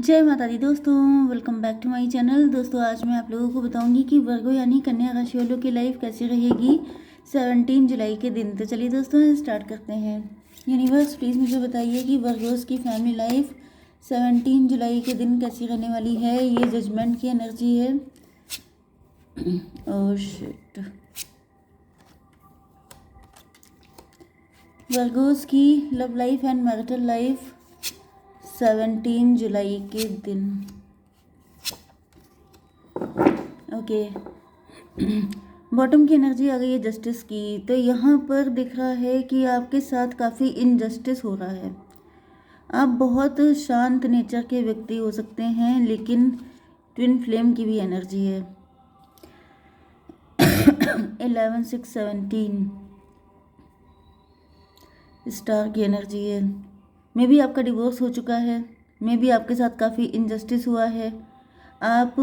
जय माता दी दोस्तों, welcome back to my channel. दोस्तों आज मैं आप लोगों को बताऊंगी कि वर्गो यानी कन्या राशि वालों की लाइफ कैसी रहेगी 17 जुलाई के दिन। तो चलिए दोस्तों स्टार्ट करते हैं। यूनिवर्स प्लीज़ मुझे बताइए कि वर्गोस की फैमिली लाइफ 17 जुलाई के दिन कैसी रहने वाली है। ये जजमेंट की एनर्जी है। Oh shit. वर्गोस की love life and marital life 17 जुलाई के दिन। ओके, बॉटम की एनर्जी आ गई है जस्टिस की। तो यहाँ पर दिख रहा है कि आपके साथ काफ़ी इनजस्टिस हो रहा है। आप बहुत शांत नेचर के व्यक्ति हो सकते हैं, लेकिन ट्विन फ्लेम की भी एनर्जी है। 11 6 17 स्टार की एनर्जी है। मे बी आपका डिवोर्स हो चुका है, मे बी आपके साथ काफ़ी इनजस्टिस हुआ है। आप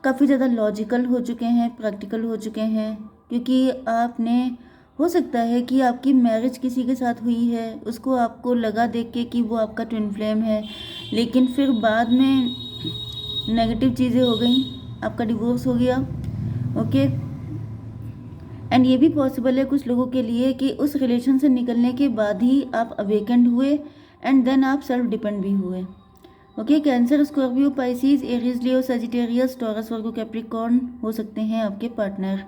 काफ़ी ज़्यादा लॉजिकल हो चुके हैं, प्रैक्टिकल हो चुके हैं, क्योंकि आपने हो सकता है कि आपकी मैरिज किसी के साथ हुई है, उसको आपको लगा देख के कि वो आपका ट्विन फ्लेम है, लेकिन फिर बाद में नेगेटिव चीज़ें हो गई, आपका डिवोर्स हो गया। ओके, एंड ये भी पॉसिबल है कुछ लोगों के लिए कि उस रिलेशन से निकलने के बाद ही आप अवेकेंड हुए एंड देन आप सेल्फ डिपेंड भी हुए। Okay, cancer, Scorpio, Pisces, Aries, Leo, Sagittarius, Taurus, Virgo, Capricorn हो सकते हैं आपके पार्टनर।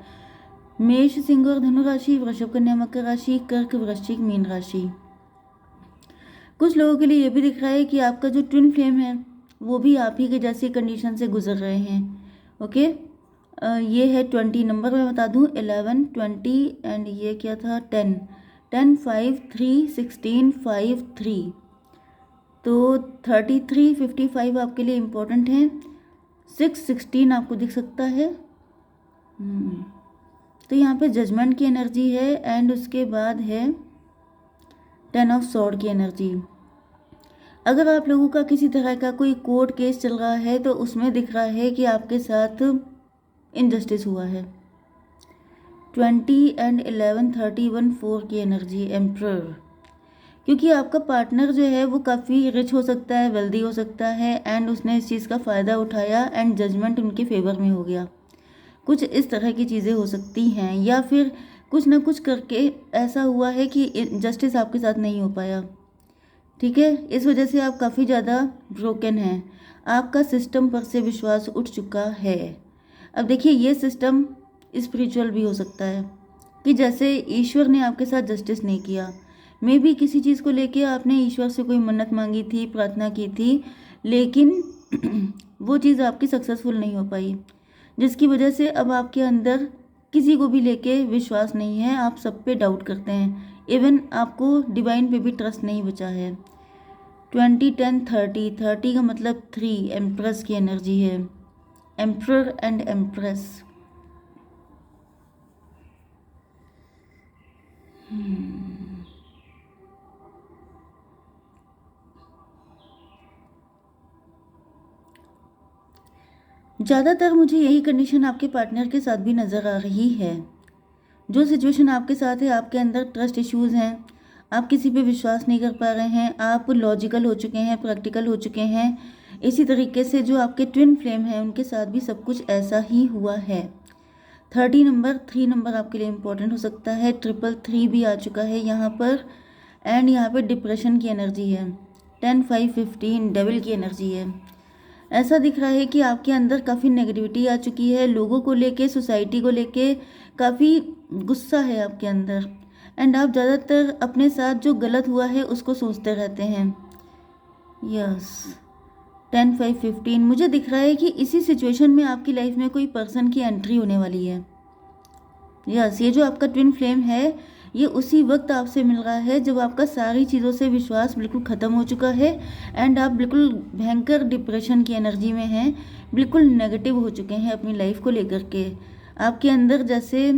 मेष, सिंह और धनु राशि, वृषभ, कन्या, मकर राशि, कर्क, वृश्चिक, मीन राशि। कुछ लोगों के लिए ये भी दिख रहा है कि आपका जो ट्विन फ्लेम है वो भी आप ही के जैसी कंडीशन से गुजर रहे हैं। ओके, ये है 20 नंबर। मैं बता दूं 11 20 एंड ये क्या था 10 10 5 3 16 5 3। तो 33 55 आपके लिए इम्पोर्टेंट है। 6 16 आपको दिख सकता है। तो यहाँ पे जजमेंट की एनर्जी है एंड उसके बाद है 10 ऑफ सॉर्ड की एनर्जी। अगर आप लोगों का किसी तरह का कोई कोर्ट केस चल रहा है तो उसमें दिख रहा है कि आपके साथ इनजस्टिस हुआ है। 20 एंड 11 31 4 की एनर्जी, एम्परर। क्योंकि आपका पार्टनर जो है वो काफ़ी रिच हो सकता है, वेल्दी हो सकता है एंड उसने इस चीज़ का फ़ायदा उठाया एंड जजमेंट उनके फेवर में हो गया। कुछ इस तरह की चीज़ें हो सकती हैं, या फिर कुछ ना कुछ करके ऐसा हुआ है कि जस्टिस आपके साथ नहीं हो पाया। ठीक है, इस वजह से आप काफ़ी ज़्यादा ब्रोकन हैं। आपका सिस्टम पर से विश्वास उठ चुका है। अब देखिए, ये सिस्टम स्पिरिचुअल भी हो सकता है कि जैसे ईश्वर ने आपके साथ जस्टिस नहीं किया। मे बी किसी चीज़ को लेके आपने ईश्वर से कोई मन्नत मांगी थी, प्रार्थना की थी, लेकिन वो चीज़ आपकी सक्सेसफुल नहीं हो पाई, जिसकी वजह से अब आपके अंदर किसी को भी लेके विश्वास नहीं है। आप सब पे डाउट करते हैं, इवन आपको डिवाइन पे भी ट्रस्ट नहीं बचा है। 20 10 30 30 का मतलब 3, एम्प्रेस की एनर्जी है। Emperor and empress. ज़्यादातर मुझे यही कंडीशन आपके पार्टनर के साथ भी नज़र आ रही है। जो सिचुएशन आपके साथ है, आपके अंदर ट्रस्ट इश्यूज़ हैं, आप किसी पे विश्वास नहीं कर पा रहे हैं, आप लॉजिकल हो चुके हैं, प्रैक्टिकल हो चुके हैं। इसी तरीके से जो आपके ट्विन फ्लेम हैं उनके साथ भी सब कुछ ऐसा ही हुआ है। 30 नंबर, 3 नंबर आपके लिए इम्पोर्टेंट हो सकता है। 333 भी आ चुका है यहाँ पर एंड यहाँ पे डिप्रेशन की एनर्जी है। 10 5 15 डेविल की एनर्जी है। ऐसा दिख रहा है कि आपके अंदर काफ़ी नेगेटिविटी आ चुकी है, लोगों को लेके, सोसाइटी को लेके काफ़ी गुस्सा है आपके अंदर एंड आप ज़्यादातर अपने साथ जो गलत हुआ है उसको सोचते रहते हैं। यस, 10 5 15 मुझे दिख रहा है कि इसी सिचुएशन में आपकी लाइफ में कोई पर्सन की एंट्री होने वाली है। यस, ये जो आपका ट्विन फ्लेम है ये उसी वक्त आपसे मिल रहा है जब आपका सारी चीज़ों से विश्वास बिल्कुल ख़त्म हो चुका है एंड आप बिल्कुल भयंकर डिप्रेशन की एनर्जी में हैं, बिल्कुल नेगेटिव हो चुके हैं अपनी लाइफ को लेकर के। आपके अंदर जैसे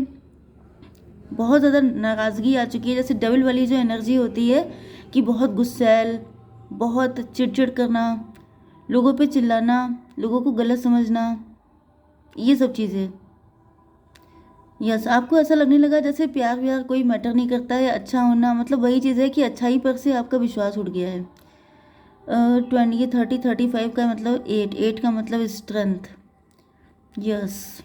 बहुत ज़्यादा नाराज़गी आ चुकी है, जैसे डेविल वाली जो एनर्जी होती है कि बहुत गुस्सैल, बहुत चिड़चिड़ करना, लोगों पे चिल्लाना, लोगों को गलत समझना, ये सब चीज़ें। यस, आपको ऐसा लगने लगा जैसे प्यार व्यार कोई मैटर नहीं करता है, अच्छा होना मतलब वही चीज़ है कि अच्छाई पर से आपका विश्वास उठ गया है। 20 30 35 का मतलब 8 का मतलब स्ट्रेंथ। यस,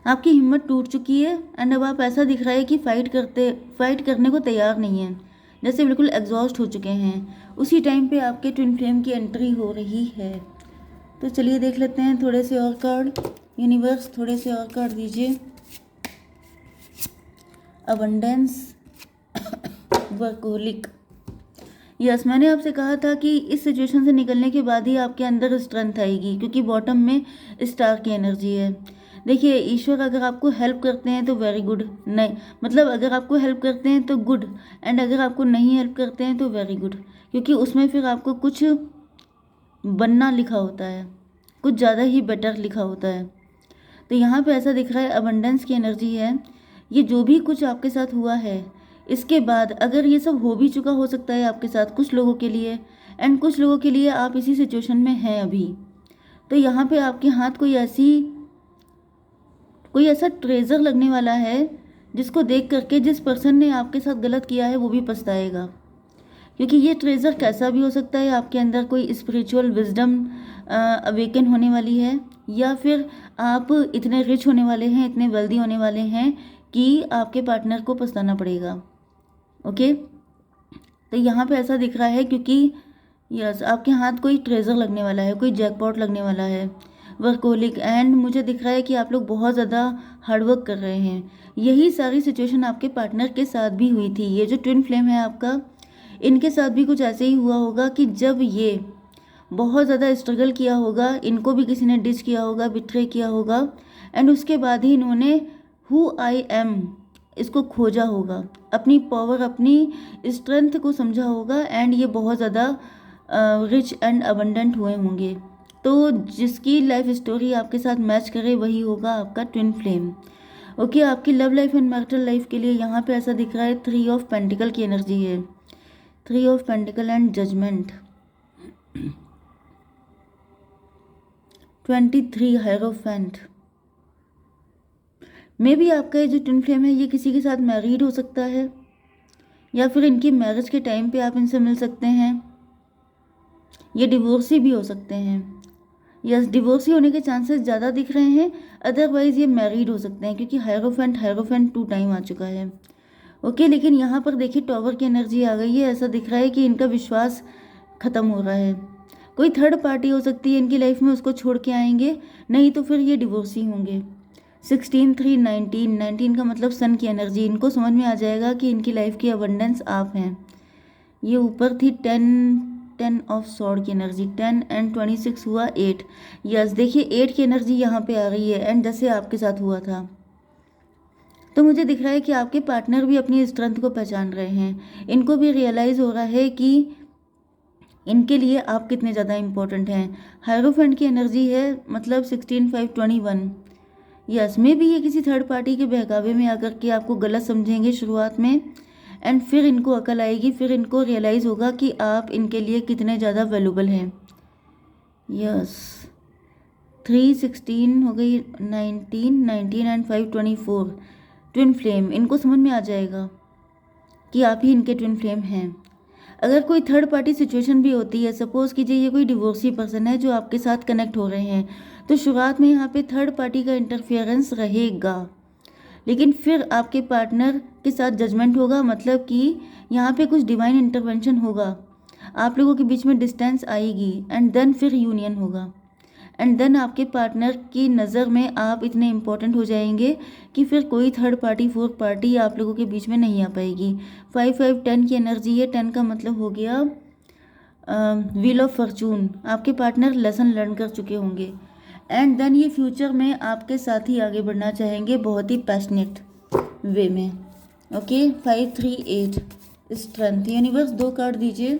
आपकी हिम्मत टूट चुकी है एंड अब आप ऐसा दिख रहा है कि फाइट करने को तैयार नहीं है, जैसे बिल्कुल एग्जॉस्ट हो चुके हैं। उसी टाइम पे आपके ट्विन फ्लेम की एंट्री हो रही है। तो चलिए देख लेते हैं थोड़े से और कार्ड। यूनिवर्स थोड़े से और कार्ड दीजिए। Abundance, workaholic. यस, मैंने आपसे कहा था कि इस सिचुएशन से निकलने के बाद ही आपके अंदर स्ट्रेंथ आएगी, क्योंकि बॉटम में स्टार की एनर्जी है। देखिए, ईश्वर अगर आपको हेल्प करते हैं तो वेरी गुड, नहीं मतलब अगर आपको हेल्प करते हैं तो गुड, एंड अगर आपको नहीं हेल्प करते हैं तो वेरी गुड, क्योंकि उसमें फिर आपको कुछ बनना लिखा होता है, कुछ ज़्यादा ही बेटर लिखा होता है। तो यहाँ पे ऐसा दिख रहा है अबंडेंस की एनर्जी है। ये जो भी कुछ आपके साथ हुआ है, इसके बाद अगर ये सब हो भी चुका हो सकता है आपके साथ कुछ लोगों के लिए, एंड कुछ लोगों के लिए आप इसी सिचुएशन में हैं अभी। तो यहाँ पे आपके हाथ कोई ऐसा ट्रेजर लगने वाला है जिसको देख करके जिस पर्सन ने आपके साथ गलत किया है वो भी पछताएगा, क्योंकि ये ट्रेजर कैसा भी हो सकता है। आपके अंदर कोई स्पिरिचुअल विजडम अवेकन होने वाली है, या फिर आप इतने रिच होने वाले हैं, इतने वेल्दी होने वाले हैं कि आपके पार्टनर को पछताना पड़ेगा। ओके, तो यहाँ पे ऐसा दिख रहा है, क्योंकि यस आपके हाथ कोई ट्रेजर लगने वाला है, कोई जैकपॉट लगने वाला है। वर्कोलिक, एंड मुझे दिख रहा है कि आप लोग बहुत ज़्यादा हार्डवर्क कर रहे हैं। यही सारी सिचुएशन आपके पार्टनर के साथ भी हुई थी। ये जो ट्विन फ्लेम है आपका, इनके साथ भी कुछ ऐसे ही हुआ होगा कि जब ये बहुत ज़्यादा स्ट्रगल किया होगा, इनको भी किसी ने डिच किया होगा, बिट्रे किया होगा, एंड उसके बाद ही इन्होंने हु आई एम इसको खोजा होगा, अपनी पावर, अपनी स्ट्रेंथ को समझा होगा, एंड ये बहुत ज़्यादा रिच एंड अबंडेंट हुए होंगे। तो जिसकी लाइफ स्टोरी आपके साथ मैच करे वही होगा आपका ट्विन फ्लेम। ओके, आपकी love life and marital life के लिए यहाँ पे ऐसा दिख रहा है 3 ऑफ पेंटिकल की एनर्जी है। 3 of pentacle and judgement. 23 hierophant. मे भी आपका ये जो ट्विन फ्लेम है ये किसी के साथ मैरिड हो सकता है, या फिर इनकी मैरिज के टाइम पे आप इनसे मिल सकते हैं। ये डिवोर्सी भी हो सकते हैं। यस, डिवोर्सी होने के चांसेस ज़्यादा दिख रहे हैं, अदरवाइज़ ये मैरिड हो सकते हैं, क्योंकि हायरोफेंट 2 टाइम आ चुका है। ओके, लेकिन यहाँ पर देखिए टॉवर की एनर्जी आ गई है। ऐसा दिख रहा है कि इनका विश्वास ख़त्म हो रहा है। कोई थर्ड पार्टी हो सकती है इनकी लाइफ में, उसको छोड़ के आएंगे, नहीं तो फिर ये डिवोर्सी होंगे। 16 3 19 का मतलब सन की एनर्जी। इनको समझ में आ जाएगा कि इनकी लाइफ की अबंडेंस आप हैं। ये ऊपर थी 10 ऑफ सॉर्ड की एनर्जी, 10 एंड 26 हुआ 8। यस, देखिए 8 की एनर्जी यहाँ पे आ रही है, एंड जैसे आपके साथ हुआ था। तो मुझे दिख रहा है कि आपके पार्टनर भी अपनी स्ट्रेंथ को पहचान रहे हैं। इनको भी रियलाइज़ हो रहा है कि इनके लिए आप कितने ज़्यादा इम्पोर्टेंट हैं। हायरोफेंट की एनर्जी है, मतलब 16 5 21। यस, मे भी ये किसी थर्ड पार्टी के बहकावे में आकर के आपको गलत समझेंगे शुरुआत में, एंड फिर इनको अकल आएगी, फिर इनको रियलाइज़ होगा कि आप इनके लिए कितने ज़्यादा वैल्यूबल हैं। यस, 3 16 हो गई, 19 एंड 5 24। ट्विन फ्लेम, इनको समझ में आ जाएगा कि आप ही इनके ट्विन फ्लेम हैं। अगर कोई थर्ड पार्टी सिचुएशन भी होती है, सपोज़ कीजिए ये कोई डिवोर्सी पर्सन है जो आपके साथ कनेक्ट हो रहे हैं, तो शुरुआत में यहाँ पे थर्ड पार्टी का इंटरफेरेंस रहेगा, लेकिन फिर आपके पार्टनर के साथ जजमेंट होगा, मतलब कि यहाँ पे कुछ डिवाइन इंटरवेंशन होगा, आप लोगों के बीच में डिस्टेंस आएगी, एंड देन फिर यूनियन होगा, एंड देन आपके पार्टनर की नज़र में आप इतने इम्पोर्टेंट हो जाएंगे कि फिर कोई थर्ड पार्टी फोर्थ पार्टी आप लोगों के बीच में नहीं आ पाएगी। 5 5 10 की एनर्जी है। 10 का मतलब हो गया व्हील ऑफ फॉर्चून। आपके पार्टनर लेसन लर्न कर चुके होंगे, एंड देन ये फ्यूचर में आपके साथ ही आगे बढ़ना चाहेंगे, बहुत ही पैशनेट वे में। Okay, 5 3 8 strength. यूनिवर्स 2 कार्ड दीजिए।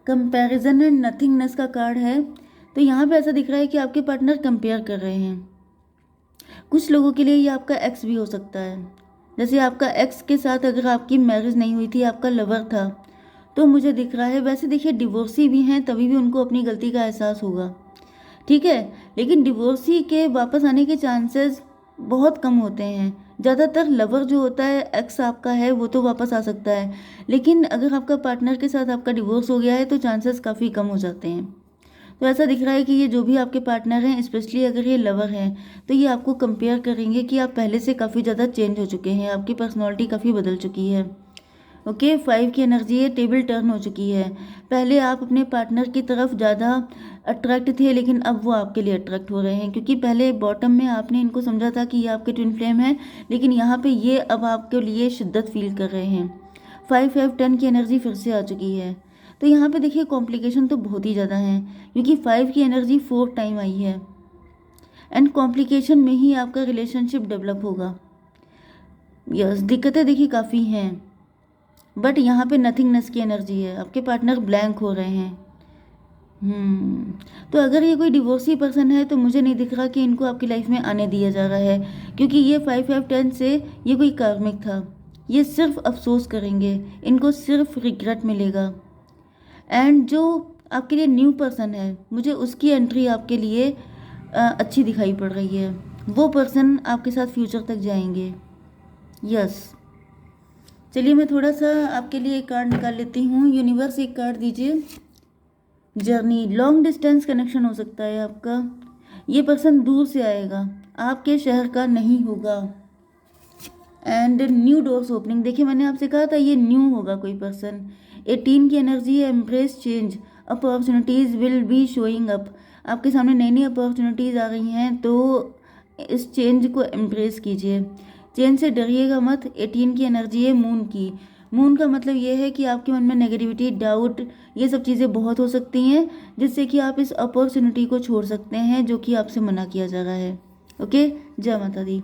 कंपैरिजन एंड नथिंगनेस का कार्ड है। तो यहाँ पे ऐसा दिख रहा है कि आपके पार्टनर कंपेयर कर रहे हैं। कुछ लोगों के लिए ये आपका एक्स भी हो सकता है, जैसे आपका एक्स के साथ अगर आपकी मैरिज नहीं हुई थी, आपका लवर था, तो मुझे दिख रहा है। वैसे देखिए डिवोर्सी भी हैं, तभी भी उनको अपनी गलती का एहसास होगा, ठीक है, लेकिन डिवोर्सी के वापस आने के चांसेस बहुत कम होते हैं। ज़्यादातर लवर जो होता है, एक्स आपका है, वो तो वापस आ सकता है, लेकिन अगर आपका पार्टनर के साथ आपका डिवोर्स हो गया है तो चांसेस काफ़ी कम हो जाते हैं। तो ऐसा दिख रहा है कि ये जो भी आपके पार्टनर हैं, स्पेशली अगर ये लवर हैं, तो ये आपको कंपेयर करेंगे कि आप पहले से काफ़ी ज़्यादा चेंज हो चुके हैं, आपकी पर्सनैलिटी काफ़ी बदल चुकी है। ओके, 5 की एनर्जी है, टेबल टर्न हो चुकी है। पहले आप अपने पार्टनर की तरफ ज़्यादा अट्रैक्ट थे, लेकिन अब वो आपके लिए अट्रैक्ट हो रहे हैं, क्योंकि पहले बॉटम में आपने इनको समझा था कि ये आपके ट्विन फ्लेम है, लेकिन यहाँ पे ये अब आपके लिए शिद्दत फील कर रहे हैं। 5 की एनर्जी फिर से आ चुकी है। तो यहाँ पे देखिए कॉम्प्लिकेशन तो बहुत ही ज़्यादा हैं, क्योंकि 5 की एनर्जी 4 टाइम आई है, एंड कॉम्प्लिकेशन में ही आपका रिलेशनशिप डेवलप होगा। यस, दिक्कतें देखिए काफ़ी हैं, बट यहाँ पे नथिंगनेस की एनर्जी है, आपके पार्टनर ब्लैंक हो रहे हैं। तो अगर ये कोई डिवोर्सी पर्सन है तो मुझे नहीं दिख रहा कि इनको आपकी लाइफ में आने दिया जा रहा है, क्योंकि ये 5 से ये कोई कार्मिक था। ये सिर्फ अफसोस करेंगे, इनको सिर्फ रिग्रेट मिलेगा। एंड जो आपके लिए न्यू पर्सन है, मुझे उसकी एंट्री आपके लिए अच्छी दिखाई पड़ रही है। वो पर्सन आपके साथ फ्यूचर तक जाएंगे। यस, चलिए मैं थोड़ा सा आपके लिए एक कार्ड निकाल लेती हूँ। यूनिवर्स एक कार्ड दीजिए। जर्नी, लॉन्ग डिस्टेंस कनेक्शन हो सकता है आपका। ये पर्सन दूर से आएगा, आपके शहर का नहीं होगा। एंड न्यू डोर्स ओपनिंग, देखिए मैंने आपसे कहा था ये न्यू होगा कोई पर्सन। 18 की एनर्जी है, embrace change, opportunities will be showing up. आपके सामने नई नई अपॉर्चुनिटीज़ आ रही हैं, तो इस चेंज को एम्ब्रेस कीजिए, चेंज से डरिएगा मत। 18 की एनर्जी है मून की। मून का मतलब ये है कि आपके मन में नेगेटिविटी, डाउट, ये सब चीज़ें बहुत हो सकती हैं, जिससे कि आप इस अपॉर्चुनिटी को छोड़ सकते हैं जो कि आपसे मना किया जा रहा है। ओके, जय माता दी।